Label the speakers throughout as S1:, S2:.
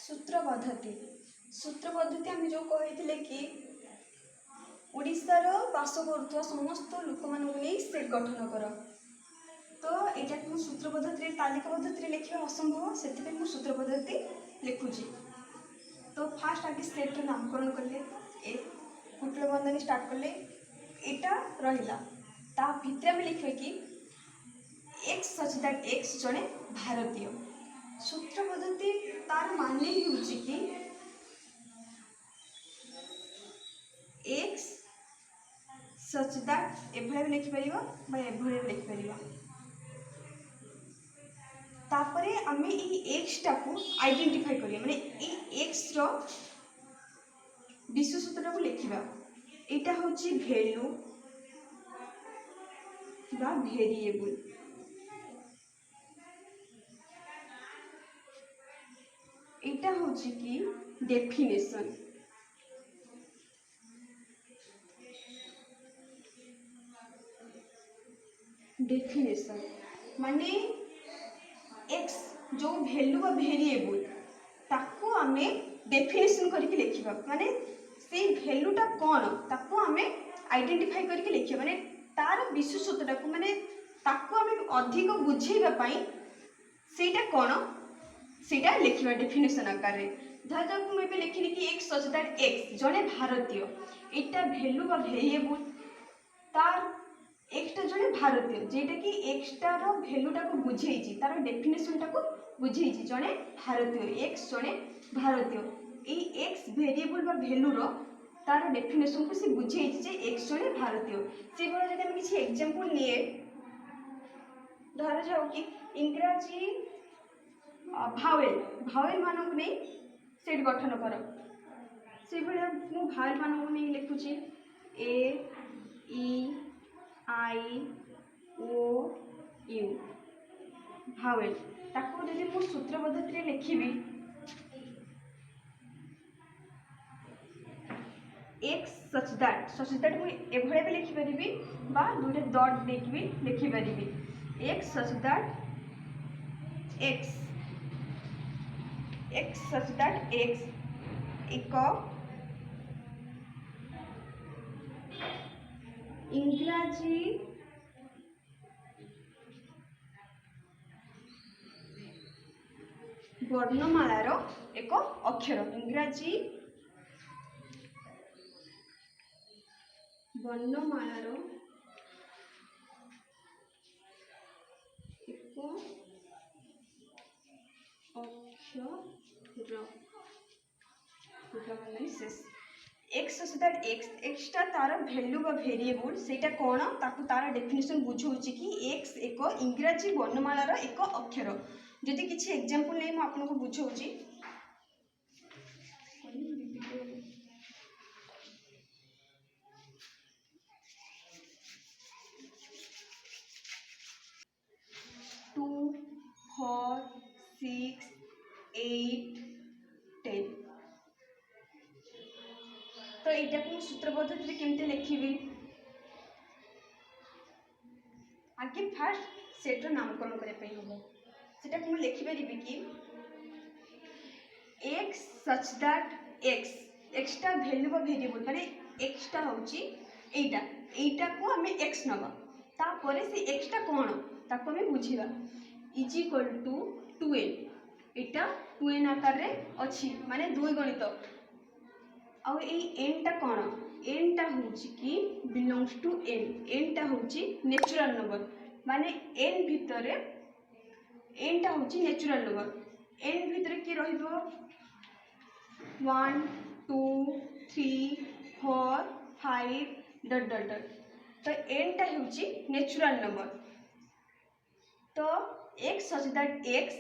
S1: सूत्र पद्धति आम जो कही कि ओडिशार बास कर समस्त लोक मान सेट गठन कर तो यहाँ सूत्र पद्धति तालिका पद्धति लिखा असंभव से सूत्र पद्धति लिखुची। तो फास्ट आगे सेट्र नामकरण कले कुटल बंधनी स्टार्ट कले यहाँ रहा ता भितर आम लिखे कि एक्स सच दैट एक्स जड़े भारतीय। सूत्र पद्धति तार माने हूँ कि एक्स सच दैट एभली लिखिपर एभली लिखिपर तापरे आम एक्स टाकू आइडेंटिफाई करिया माने एक्स रो विश्व सूत्र को लिखा यहाँ हूँ भैल्यू बा वेरिएबल। यहाँ हूँ कि डेफिनेशन माने एक्स जो वैल्यू बा वेरिएबल ताको आमे डेफिनेशन करके लिखिबा माने से वैल्यूटा कौन ताको आमे आइडेंटिफाई करके लिखिबा माने तार विशेष सूत्रटा को माने ताको आमे अधिक बुझेबा पई सेटा कौन सेटा लिखिबा डेफिनेशन आकार रे। धर तक मैं लिखिली कि एक्स सच दैट एक्स जने भारतीय एटा वैल्यू बा वेरिएबल तार एक्सटा जड़े भारतीय जेटा कि एक्सटा भैल्यूटा को बुझेई तार डेफिनेशनटा को बुझेई जड़े भारतीय एक्स जड़े भारतीय ये एक्स वेरिएबल बा भैल्यू रो तार डेफिनेशन को से बुझेई जे एक्स जड़े भारतीय से बड़ा जब हम किसी एग्जांपल लिए धरा जाओ कि इंग्राजी भावेल मानक नहीं सेट गठन कर से भाया मु भावेल मानक नहीं लिखुची ए ई आई ओ यू भावेल ताको यदि मु सूत्र पद्धति लिखिबी एक्स सच दैट मु एभळे भी लिखि परिबी बा दुटे डॉट देकी भी लिखि परिबी x such that x such that x एक इंग्राजी वर्णमालार एक अक्षर इंग्राजी वर्णमालार एक अक्षर शेष एक्स सच दैट एक्सटा तार वैल्यू बा वेरिएबल सेटा कौन ताकू तार डेफिनेशन बुझाऊँगी कि एक्स एक इंग्राजी वर्णमालार एक अक्षर। जदि किसी एग्जांपल नहीं मैं आपको बुझाऊँगी टू 4 6 8 10 तो यहाँ को सूत्र पद्धति केमती लिखी आगे फास्ट सेट्र नामकरण करने हम सेटा को लिखिपारि कि एक्स सच दैट एक्सटा वैल्यू बा वेरिएबल माने एक्सटा होची एटा को आम एक्स नवा तापर से एक्सटा कौन ताको आम बुझीबा is equal to 2n Etah 2n आकार रे अछि माने दुई गणित आउ एन टा कौन एन टा होची कि बिलोंग्स टू एन टा होची नेचुरल नंबर माने एन भितरे एन टा होची नेचुरल नंबर एन भितरे की रहिबो 1 2 3 4 5 डट डट डट तो एन टा होची नेचुरल नंबर। तो एक्स सच दैट एक्स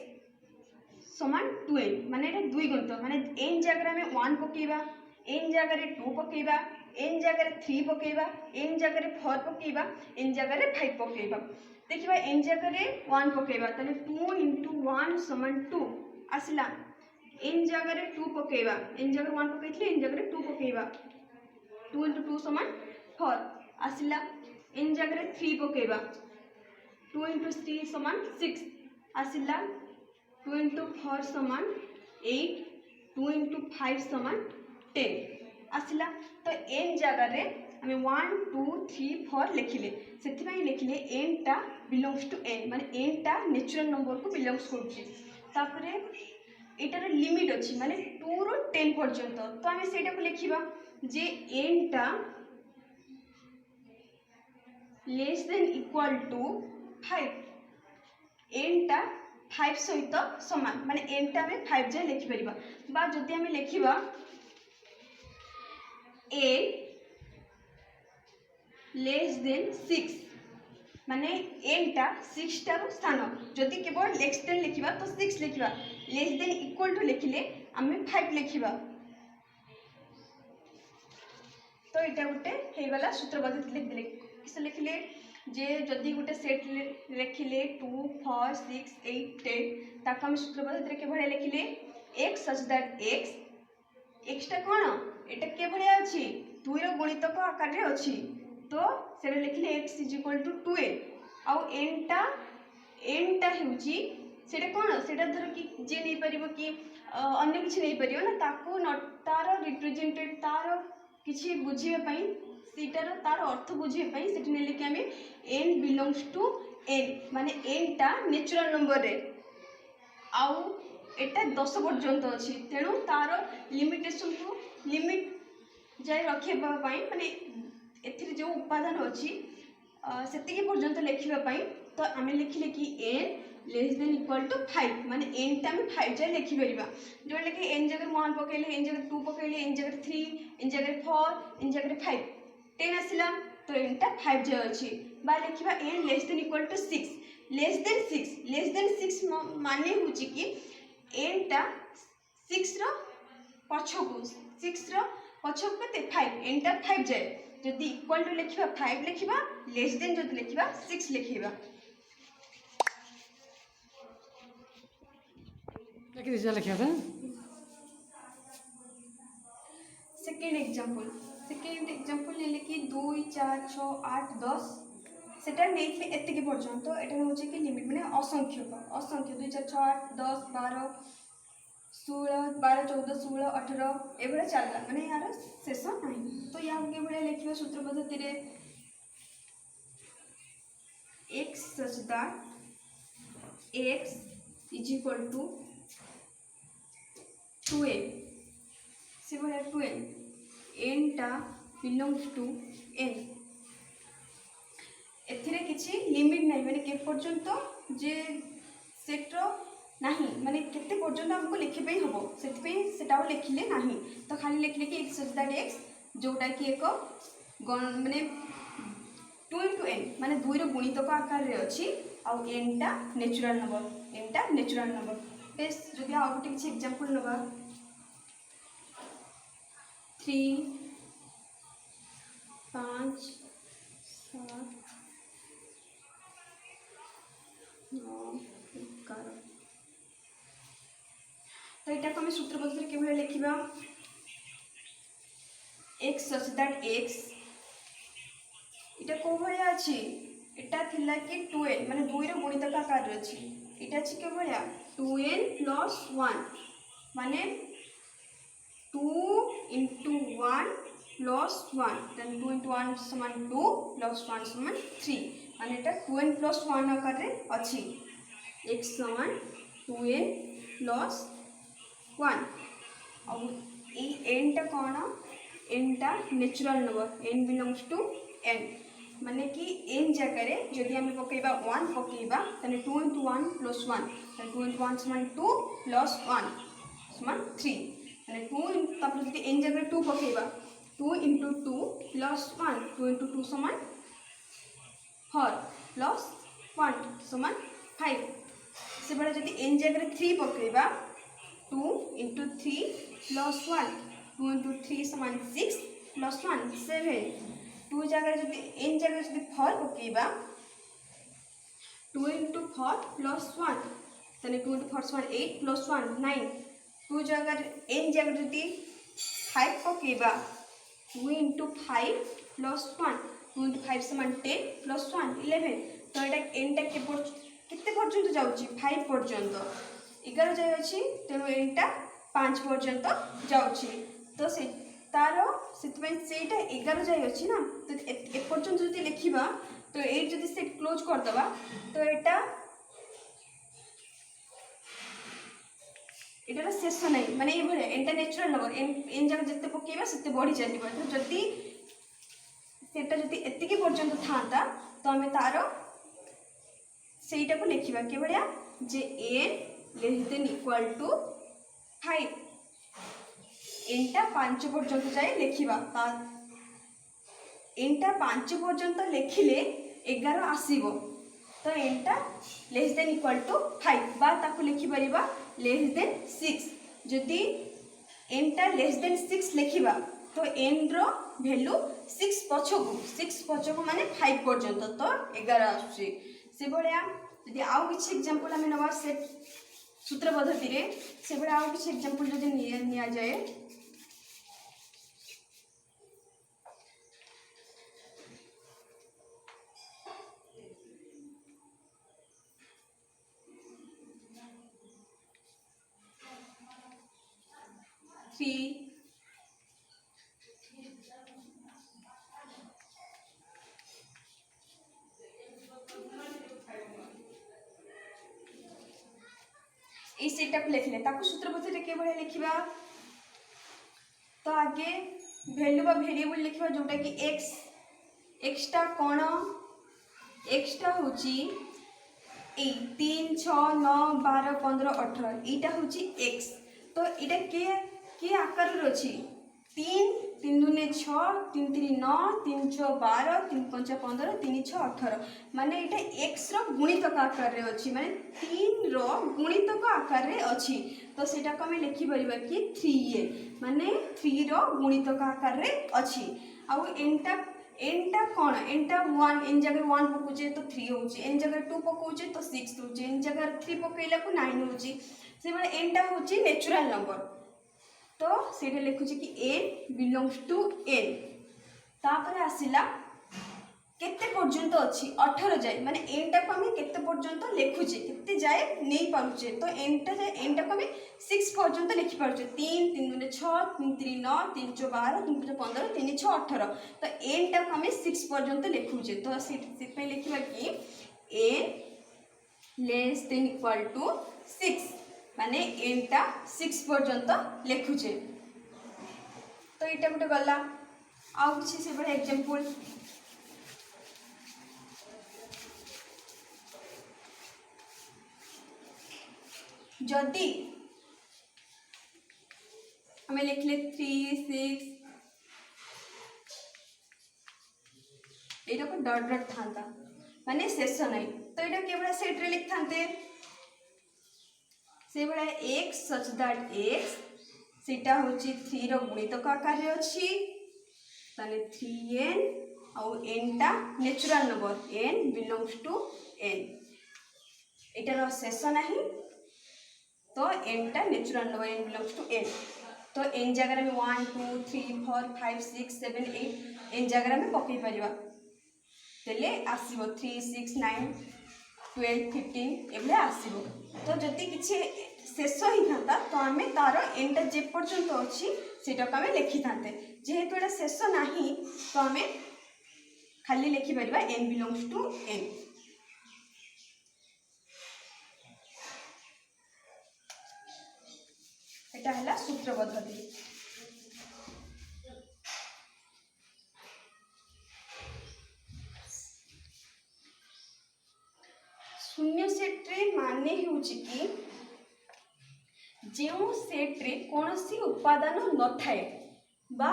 S1: समान 2n माने एटा दुई गणित माने एन जगह में 1 पकेबा एन जगह 2 पकेबा एन जगह 3 पकेबा एन जगह 4 पकेबा एन जगह 5 पकेबा देखिबा एन जगह 1 पकेबा तले 2 into 1 समान 2 आसला एन जगह 2 पकेबा एन जगह 1 पकेइथले एन जगह 2 पकेबा 2 into 2 समान 4 आसला एन जगह 3 पकेबा 2 into 3 समान 6 आसला 2 into 4 समान 8 2 into 5 समान 10 आसला। तो n जगार आम 1 2 3 4 लिखिले से लिखिले n टा बिलोंग्स टू n माने n टा नेचुरल नंबर को बिलोंग्स करुचे। एटार लिमिट अच्छी माने 2 रु 10 पर्यंत। तो आम से लिखा जे n टा less than equal to 5 n टा 5 सहित समान माने n टा आम 5 जाए लिखिपर बा जदि आम लिखा n लेस देन 6 माने n टा 6 टारू स्थान जदि केवल लेस देन लिखा तो 6 लिखा लेस देन इक्वल टू लिखिले आम 5 लिखा। तो यहाँ गोटे होगला सूत्र पद्धति लिखिले किस लिखिले जे जदि गोटे सेट लिखिले 2 4 6 8 10 ताको आम सूत्र पद्धति के भले लिखिले x सच दैट x टा कौन एटा के भलिया अछि 2 रो गुणितक आकार रे अछि। तो से लिखिले x is equal to 2n आउ n टा हेउची सेटा कौन सेटा धर कि जे नहीं परिबो कि अन्य किछि नहीं परिबो ना ताको तार रिप्रेजेंटेड तार किछि बुझिबा पई सीटार तार अर्थ बुझिबा पई सेठी नेले कि हमें n बिलोंग्स टू n माने n टा नेचुरल नंबर रे आउ एटा 10 पर्यंत अछि तेणु तार लिमिटेशन को लिमिट जाय रखिबा पई माने एथिर जो उपादान अछि सेतिके पर्यंत लिखिबा पई तो आमे लिखिले कि n less than equal to 5 माने n टा हम 5 जाय लिखि परिबा जो लेके n जगह 1 पकेले n जगह 2 पकेले n जगह 3 n जगह 4 n जगह 5 10 आसिला तो n टा 5 जाय अछि बा लिखिबा n less than equal to 6 less than 6 माने होची कि n टा 6 रो पछकु 6 रो पछकु कते 5 n टा 5 जाय जदि इक्वल टू लिखिबा 5 लिखिबा लेस देन जदि लिखिबा 6 लिखिबा। सेकेंड एग्जांपल ले कि 2 4 6 8 10 सेटा नेइले एतिके पर्यंत एटा होचे कि लिमिट माने असंख्य 2 4 6 8 10 12 16 12 14 16 18 एबरा चलला माने यार शेष नहीं। तो या के बळे लिखिबा सूत्र पद्धति रे x such that x is equal to 2n से बळे 2n n टा बिलोंग्स टू n एथिरे किछि लिमिट नाही माने के पर्यंत जे सेट रो नहीं माने केते पर्यंत हमको लिखि पई हबो सेति पई सेटाও लिखिले नाही तो खाली लिखले कि x such that x जोटा कि एक माने 2 into n माने 2 रो गुणितक आकार रे अछि आ n टा नेचुरल नंबर बेस जदि आ गोटे किछि एग्जांपल नबा 3 5 7 9 11 तो एटा को हम सूत्र पद्धति के भले लिखिबा x such that x इटा को भलिया अछि एटा थिला कि 2n माने 2 रो गुणितक आकार अछि एटा अछि के भलिया 2n plus 1 माने 2 into 1 plus 1 then 2 into 1 समान 2 plus 1 समान 3 माने एटा 2n plus 1 आकार रे अछि x समान 2n plus 1 और ए n टा कोन n टा natural number n belongs to n माने कि n जगह रे जदि हम पकेबा 1 पकेबा तने 2 into 1 plus 1 तने 2 into 1 समान 2 plus 1 समान 3 माने 2 तापर जदि n जगह 2 पकेबा 2 into 2 plus 1 2 into 2 समान 4 plus 1 समान 5 से बड़ा जदि n जगह 3 पकेबा 2 into 3 plus 1 2 into 3 समान 6 plus 1 7 2 जगह जदि n जगह जदि 4 पकेबा 2 into 4 plus 1 तने 2 into 4 समान 8 plus 1 9 2 जगह n जगह जदि 5 पकेबा 2 into 5 plus 1 2 into 5 समान 10 plus 1 11 तो एटा n टा केते पर्यंत जाउची 5 पर्यंत 11 जाय अछि तेनो n टा 5 पर्यंत जाउछि तो से तार सेटा 11 जाए अच्छी ना तो एपर्यंत जब लिखा तो ये जब से क्लोज करदे तो एटार शेष नहीं माने ये भाया एंटा नेचुरल नंबर एन जगह जिते पकेबा सेते बढ़ी चलिबा तो जदि सेटा जदि एतिकी पर्यंत था तो आम तार सेटा को लिखा के भाया जे n less than equal to 5 एनटा 5 पर्यंत जाए लिखा एनटा 5 पर्यंत लिखिले 11 आसीबो तो एनटा लेस देन इक्वल टू 5 बा ताको लिखि परिबा लेस देन 6 जदि एनटा लेस देन 6 लिखिबा तो एन रो वैल्यू 6 पछको माने 5 पर्यंत तो 11 आछी से भलिया यदि आउ किछि एग्जांपल हम नबा से सूत्र पद्धति रे से भलिया आउ किछि एग्जांपल जदि निया जाए 3 इस सेटा को लिखले ताको सूत्र पद्धति के भले लिखिबा तो आगे वैल्यू बा वेरिएबल लिखिबा जोटा कि x टा कोन x टा होची 3 6 9 12 15 18 एटा होची x तो एटा के आकार रो छी 3 3 दुने 6 3 3 9 3 6 12 3 5 15 3 6 18 माने एटा x रो गुणितक आकार रे अछि माने 3 रो गुणितक आकार रे अछि तो सेटा को हम लिखि परिबा कि 3a माने 3 रो गुणितक आकार रे अछि आ एनटा कोन एनटा 1 एन जगह 1 पकोचे तो 3 होची एन जगह 2 पकोचे तो 6 होची एन जगह 3 पकेला को 9 होची से माने एनटा होची नेचुरल नंबर तो सेटा लिखुची कि n बिलोंग्स टू n तापर आसिला केते पर्यंत अछि 18 जाय माने n टा को हम केते पर्यंत लिखुचे केते जाय नै पारुचे तो n टा को हम 6 पर्यंत लिखि पारुचे 3 3 दुने 6 3 3 9 3 4 12 3 5 15 3 6 18 तो n टा को हम 6 पर्यंत लिखुचे तो से पे लिखिबा कि n less than equal to 6 माने n टा 6 पर्यंत लिखुचे तो एटा गोटे गला आउ किछि से बडा एग्जांपल जदि हमें लिखले 3 6 एटा को डॉट डॉट थांता माने शेष नहीं तो एटा केवल सेट रे लिख थांते से बडा x सच दैट x सेटा होची 3 रो गुणितक आकार रे अछि ताने 3n और n टा natural number n belongs to n एटार शेष नहीं तो n टा natural number n belongs to n तो n जगह में 1 2 3 4 5 6 7 8 n जगह में पकई परिबा तेले आसीबो 3 6 9 12 15 एबले आसीबो तो जति किछि शेष ही था तो आम तार एनटा जे पर्यंत अच्छी सेटा को आम लिखि थांते जेहेतु एटा शेष नहीं तो आम खाली लिखि परिबा n बिलोंग्स टू n एटा हला सूत्र पद्धति शून्य सेट रे माने होउची कि जो सेट रे कोनोसी उपादान न थाए बा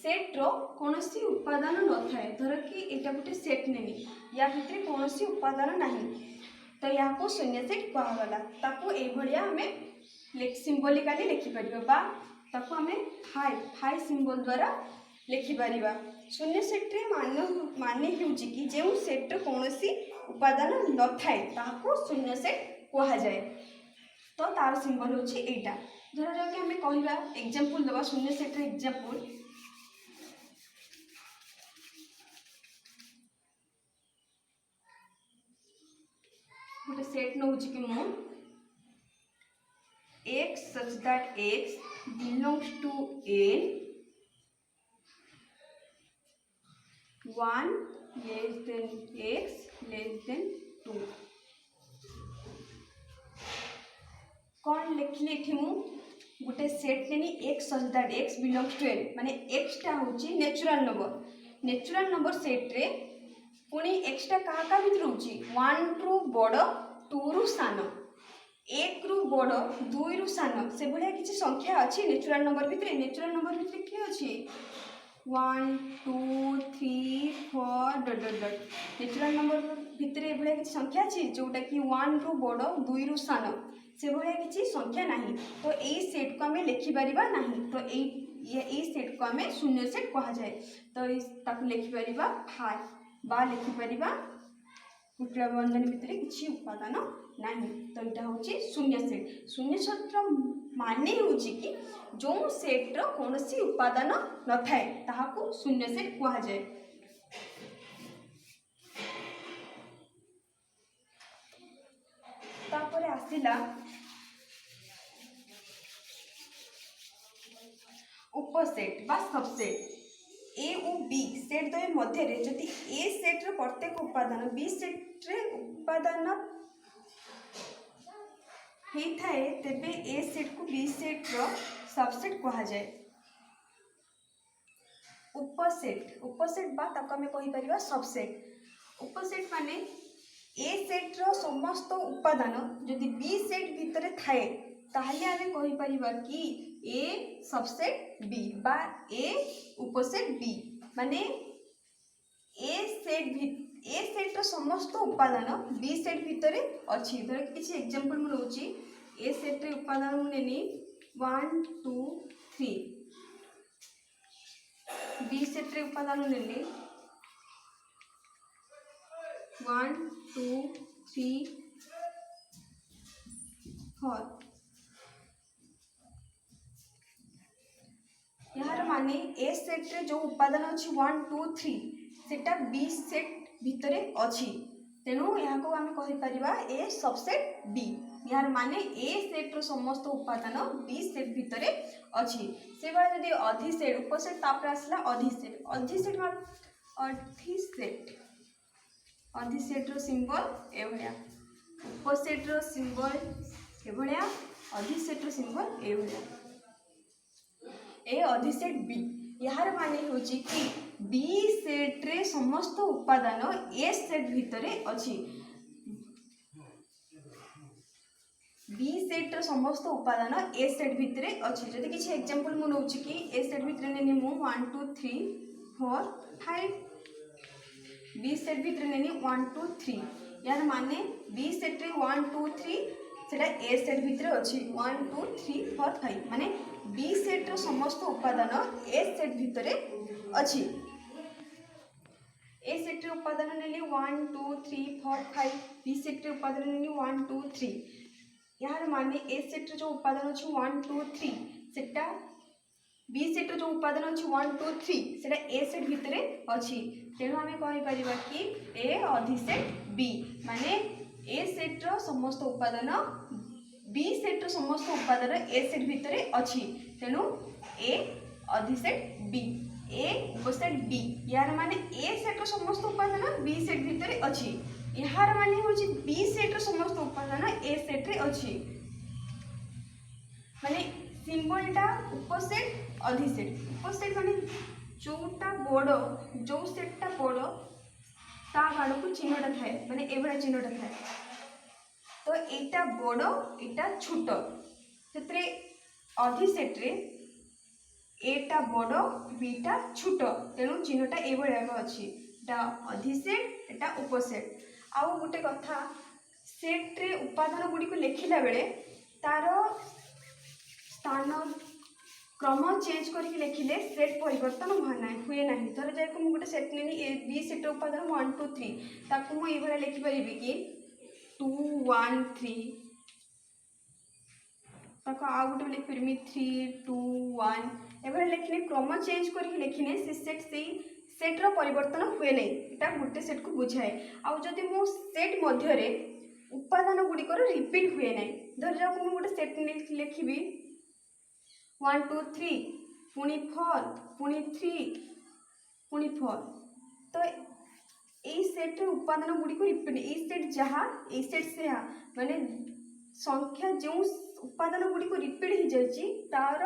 S1: सेट रो कोनोसी उपादान न थाए धर कि एटा गोटे सेट नेनी या भितरे कोनोसी उपादान नहीं तो या को शून्य सेट कहा गला ताको ए भलिया हमें सिंबलिकली लिखि परिबा बा ताको हमें हाई सिंबल द्वारा लिखि परिबा शून्य सेट रे माने होउची कि जो सेट रो कोनोसी उपादान न थाए ताको शून्य सेट कहा जाए तो तार सिंबल होची एटा धरा जाके हमें कहबा एग्जांपल दबा शून्य सेट रे एग्जांपल गोटे सेट नउची कि मु x such that x belongs to n 1 less than x less than 2 कौन लिखली एठी मु गोटे सेट लेनी x such that x belongs to n माने x टा होची नेचुरल नंबर सेट रे पुनी x टा कहा का भीतर होची 1 रु बड़ 2 रु सान 1 रु बड़ 2 रु सान से भलिया किछि संख्या अछि नेचुरल नंबर भितर कि अछि 1 2 3 4 dot dot dot natural number भितर ए भलिया किछि संख्या अछि जोटा कि 1 रु बड़ 2 रु सान से भलिया किछि संख्या नाही तो एई सेट को हमें लिखि परिबा नाही तो एई सेट को हमें शून्य सेट कहा जाए तो ताकू लिखि परिबा फाइ बा लिखि परिबा कुटला बंधन भितर किछि उपादान नाही तो एटा होची शून्य सेट माने होची कि जो सेट रो कोनोसी उपादान न थाए ताहाकू शून्य सेट कहा जाए तापर आसिला उपसेट बा सबसेट ए और बी सेट द्वय मध्य रे जति ए सेट रो प्रत्येक उपादान बी सेट रे उपादान हेई थाए तेबे ए सेट को बी सेट रो सबसेट कहा जाए उपसेट बा ताको हमें कहि परिबा सबसेट उपसेट माने ए सेट रो समस्त उपादान जदि बी सेट भितरे थाए ताहले आमे कहि परिबा कि ए सबसेट बी बा ए उपसेट बी माने ए सेट रो समस्त उपादान बी सेट भितरे अछि धर किछि एग्जांपल मु लउची ए सेट रे उपादान मु नेनी 1 2 3 बी सेट रे उपादान नेली 1 2 3 4 यार माने ए सेट रे जो उपादान अछि 1 2 3 सेटा बी सेट भितरे अछि तेनु यहाँ को आमे कहि परिबा ए सबसेट बी यार माने ए सेट रो समस्त उपादान बी सेट भितरे अछि से बारे यदि अधिसेट उपसेट तापर आसला अधिसेट मान अधिसेट रो सिंबल ए भलिया उपसेट रो सिंबल ए भलिया अधिसेट रो सिंबल ए भलिया ए अधिसेट बी यार माने होची कि बी सेट रे समस्त उपादान ए सेट भितरे अछि बी सेट रो समस्त उपादान ए सेट भितरे अछि जदि किछि एग्जांपल मु नउची कि ए सेट भितरे नेनी मु 1 2 3 4 5 बी सेट भितरे नेनी 1 2 3 यार माने बी सेट रे 1 2 3 सेटा ए सेट भितरे अछि 1 2 3 4 5 माने बी सेट रो समस्त उपादान ए सेट भितरे अछि ए सेट रे उपादान नेली 1 2 3 4 5 बी सेट रे उपादान नेली 1 2 3 यार माने ए सेट रे जो उपादान अछि 1 2 3 सेटा बी सेट रे जो उपादान अछि 1 2 3 सेटा ए सेट भितरे अछि तेनु हमें कहि परिबा कि ए अधिसेट बी माने ए सेट रो समस्त उपादान बी सेट रो समस्त उपादान ए सेट भितरे अछि तेनु ए अधिसेट बी ए उपसेट बी यार माने ए सेट रो समस्त उपादान बी सेट भितरे अछि यार माने होची बी सेट रो समस्त उपादान ए सेट रे अछि माने सिंबलटा उपसेट उपसेट माने जोटा बड़ जो सेटटा बड़ ता बाड़ को चिन्हटा थाए माने एबडा चिन्हटा थाए तो एटा बड़ एटा छोट सेतरे अधिसेट रे एटा बड़ बीटा छोट तेनु चिन्हटा एबडा अछि एटा अधिसेट एटा उपसेट आउ गोटे कथा सेट रे उपादान गुडी को लेखिला बेले तार स्थान क्रम चेंज करके लिखिले सेट परिवर्तन हुए ना धर जाए को गोटे सेट नेनी ए बी सेट उपादान 1 2 3 ताकू मु एभरा लिखि परिबि कि 2 1 3 ताको आ गोटे लिखि परिबि 3 2 1 एभरा लिखिले क्रम चेंज करके लिखिने से सेट रो परिवर्तन हुए नै एटा गोटे सेट को बुझाए आ जदि मु सेट मध्य रे उपादान गुडी को रिपीट हुए नै धर जाओ मैं गोटे सेट लिखी 1 2 3 पुणी 4 पुणी 3 पुणी 4 तो यही सेट उपादान गुड़ी को रिपीट यही सेट जहाँ यही सेट से माने संख्या जो उपादान गुड़ी को रिपीट हो जाए तार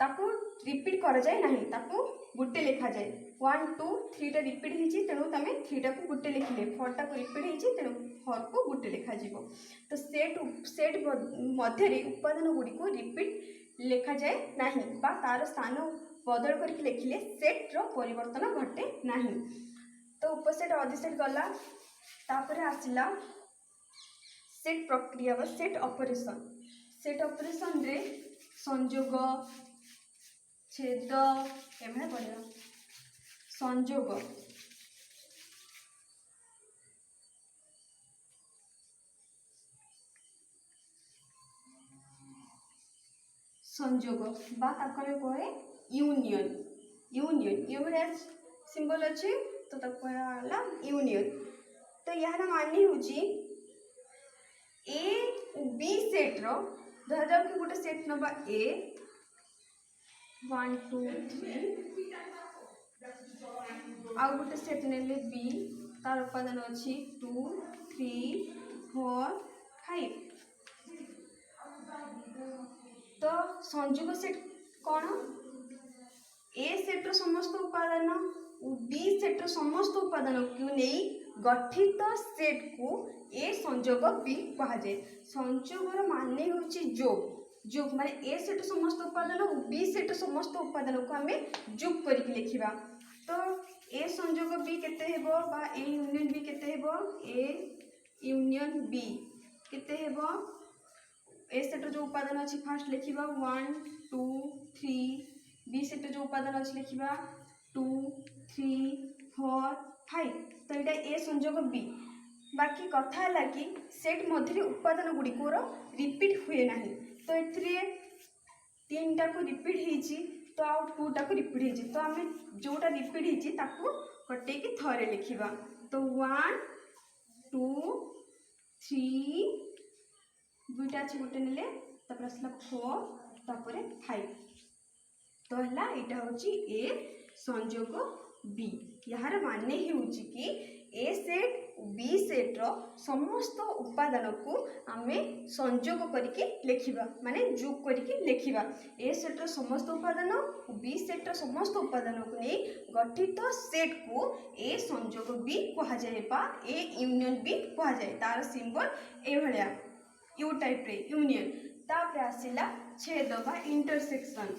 S1: ताको रिपीट कर जाए नहीं ताको गोटे लिखा जाए 1 2 3 टा रिपीट होती तेणु तुम 3 टा को गोटे लिखिले 4 टा को रिपीट होती तेणु 4 को गोटे लिखा जीवो तो सेट मध्य उपादान गुड़ी को रिपीट लिखा जाए नहीं बा तार स्थान बदल करके लिखिले सेट रो परिवर्तन घटे नहीं तो उपसेट अधिसेट गला तापर आसिला सेट प्रक्रिया बा सेट ऑपरेशन रे संयोग छेद एभे पड़ेगा संयोग संयोग बा ताको कहे यूनियन यूनियन ये सिंबल अच्छे तो तक यूनियन तो यार मानी हूँ ए बी सेट रो धर जाओ कि गोटे सेट नबा ए 1 2 3 आउ गोटे सेट नेले बी तार उपादान अच्छी 2 3 4 5 तो संयोग सेट कौन ए सेट रो समस्त उपादान बी सेट रो समस्त उपादान को नहीं गठित सेट को ए संयोग बी कहा जाए संयोगर माने होची जोग माने ए सेट समस्त उपादान और बी सेट समस्त उपादान को हमें जोग करके लिखिबा तो ए संयोग बी केते हेबो बा ए यूनियन बी केते हेबो ए यूनियन बी केते हेबो ए सेट जो उपादान अछि फर्स्ट लिखिबा 1 2 3 बी सेट जो उपादान अछि लिखिबा 2 3 4 5 तो ये ए संयोग बी बाकी कथा है कि सेट मध्य उपादान गुड़िकोर रिपीट हुए ना तो ये 3 टा को रिपीट होती तो आउ 2 टा को रिपीट होती तो आम जोटा रिपीट होती कटे कि थरे लिखा तो 1 2 3 दुईटा अच्छे गोटे ने आसला 4 तापर 5 तो है यहाँ हूँ ए संयोग बी यार माने होउची कि ए सेट बी सेट रो समस्त उपादान को आमे संयोग करके लिखिबा माने जोग करके लिखिबा ए सेट रो समस्त उपादान और बी सेट रो समस्त उपादान को नहीं गठित सेट को ए संयोग बी कहा जाए बा ए यूनियन बी कहा जाए तार सिंबल ए भलिया यू टाइप रे यूनियन तापर आसिला छेद बा इंटरसेक्शन